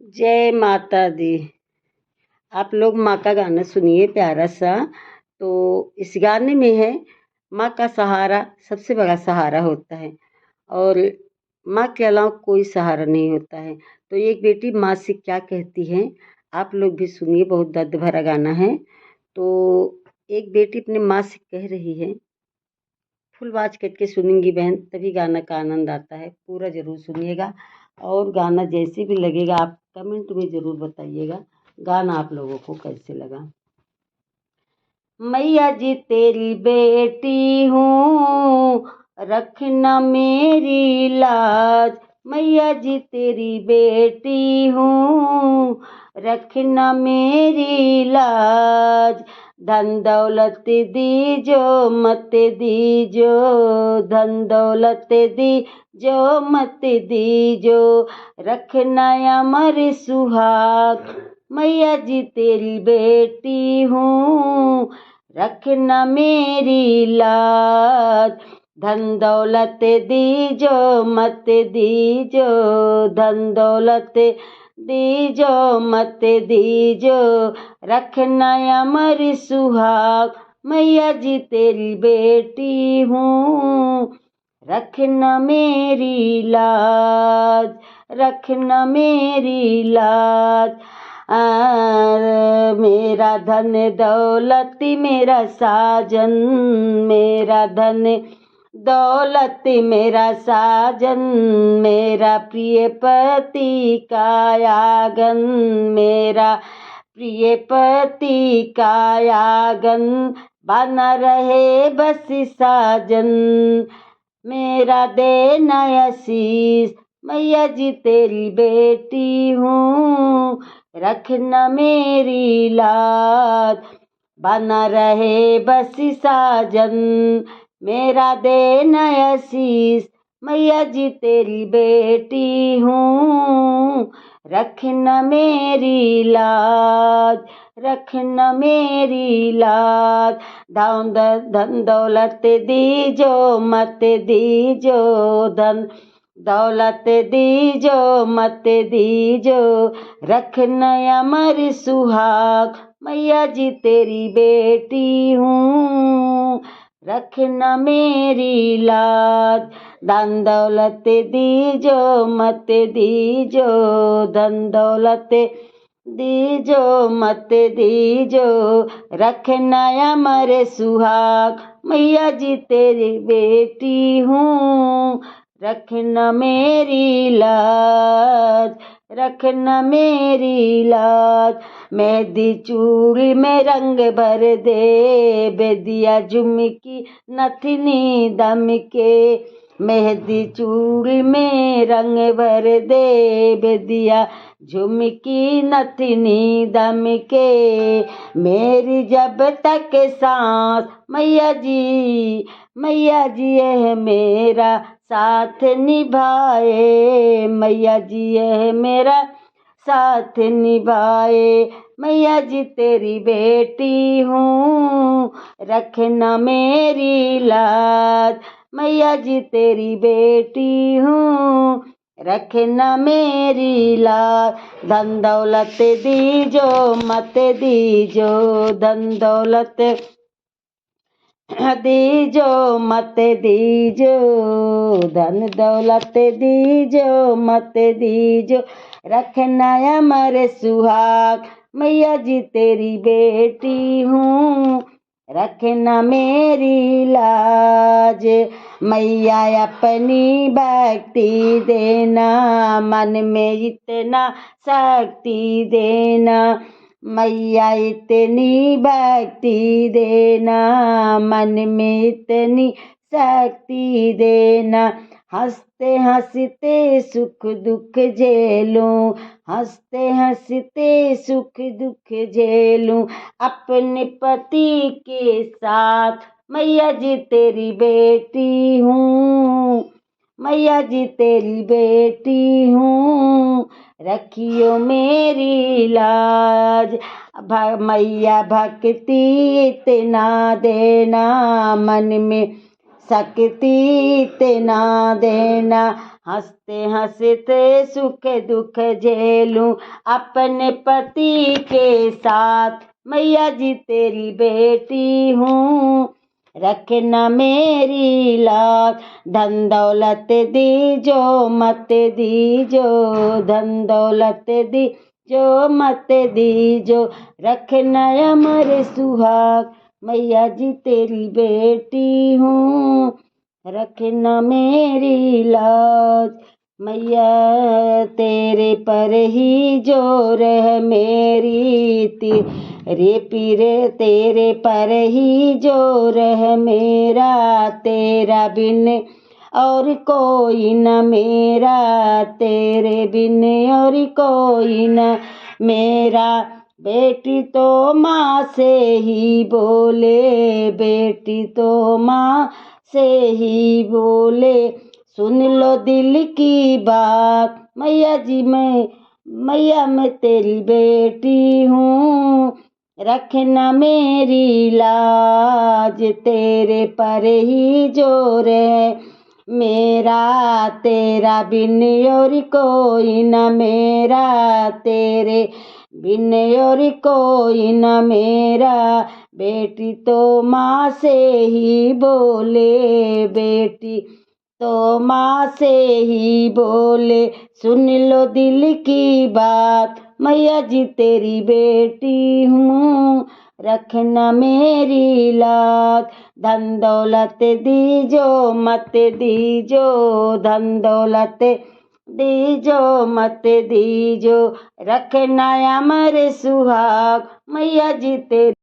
जय माता दी। आप लोग माँ का गाना सुनिए प्यारा सा। तो इस गाने में है, माँ का सहारा सबसे बड़ा सहारा होता है और माँ के अलावा कोई सहारा नहीं होता है। तो एक बेटी माँ से क्या कहती है, आप लोग भी सुनिए, बहुत दर्द भरा गाना है। तो एक बेटी अपनी माँ से कह रही है, फुल आवाज करके सुनेंगी बहन तभी गाना का आनंद आता है, पूरा जरूर सुनिएगा। और गाना जैसे भी लगेगा आप कमेंट में जरूर बताइएगा गाना आप लोगों को कैसे लगा। मैया जी तेरी बेटी हूँ, रखना मेरी लाज। मैया जी तेरी बेटी हूँ, रखना मेरी लाज। धन दौलत दीजो मत दीजो, धन दौलत दीजो मत दीजो, रखना अमर सुहाग। मैया जी तेरी बेटी हूँ, रखना मेरी लाज। धन दौलत दीजो मत दीजो, धन दौलत दीजो मत दीजो, रखना अमर सुहाग। मैया जी तेरी बेटी हूँ, रखना मेरी लाज, रखना मेरी लाज। मेरा धन दौलत मेरा साजन, मेरा धन दौलत मेरा साजन, मेरा प्रिय पति का आंगन, मेरा प्रिय पति का आंगन, बना रहे बस साजन, मेरा देना आशीष। मैया जी तेरी बेटी हूँ, रखना मेरी लाज। बना रहे बस साजन, मेरा देना आशीष। मैया जी तेरी बेटी हूँ, रखना मेरी लाज, रखना मेरी लाज। धन दौलत दीजो मत दीजो, धन दौलत दीजो मत दीजो, रखना अमर सुहाग। मैया जी तेरी बेटी हूँ, रखना मेरी लाज। धन दौलत दीजो मत दीजो, धन दौलत दीजो मत दीजो, रखना अमर सुहाग। मैया जी तेरी बेटी हूँ, रखना मेरी लाज, रखना मेरी लाज। मेहंदी चूड़ी में रंग भर दे, बेदिया झुमकी नथनी दम के। मेहंदी चूड़ी में रंग भर दे, बेदिया झुमकी नथनी दम के। मेरी जब तक सांस मैया जी, मैया जी यह मेरा साथ निभाए, मैया जी यह मेरा साथ निभाए। मैया जी तेरी बेटी हूँ, रखना मेरी लाज। मैया जी तेरी बेटी हूँ, रखना मेरी लाज। धन दौलत दीजो मत दीजो, धन दौलत दीजो मत दीजो, धन दौलत दीजो मत दीजो, रखना अमर सुहाग। मैया जी तेरी बेटी हूँ, रखना मेरी लाज। मैया अपनी भक्ति देना, मन में इतना शक्ति देना। मैया इतनी भक्ति देना, मन में इतनी शक्ति देना। हंसते हंसते सुख दुख झेलूं, हंसते हंसते सुख दुख झेलूं, अपने पति के साथ। मैया जी तेरी बेटी हूँ, मैया जी तेरी बेटी हूँ, रखियो मेरी लाज। मैया भक्ति इतना देना, मन में सकती ते ना देना। हंसते हंसते सुख दुख झेलूं अपने पति के साथ। मैया जी तेरी बेटी हूँ, रखना मेरी लाज। धन दौलत दीजो मत दीजो, धन दौलत दीजो मत दीजो, रखना अमर सुहाग। मैया जी तेरी बेटी हूँ, रखना मेरी लाज। मैया तेरे पर ही जोर है मेरी, तेरे पीरे तेरे पर ही जोर है मेरा। तेरा बिन और कोई न मेरा, तेरे बिन और कोई न मेरा। बेटी तो माँ से ही बोले, बेटी तो माँ से ही बोले। सुन लो दिल की बात मैया जी, मैं तेरी बेटी हूँ, रखना मेरी लाज। तेरे पर ही जोर है मेरा, तेरा बिन और कोई न मेरा, तेरे बिन और कोई न मेरा। बेटी तो माँ से ही बोले, बेटी तो माँ से ही बोले। सुन लो दिल की बात मैया जी तेरी बेटी हूँ, रखना मेरी लाज। धन दौलत दीजो मत दीजो, धन दौलत दीजो मत दीजो, रखना अमर सुहाग। मैया जी तेरी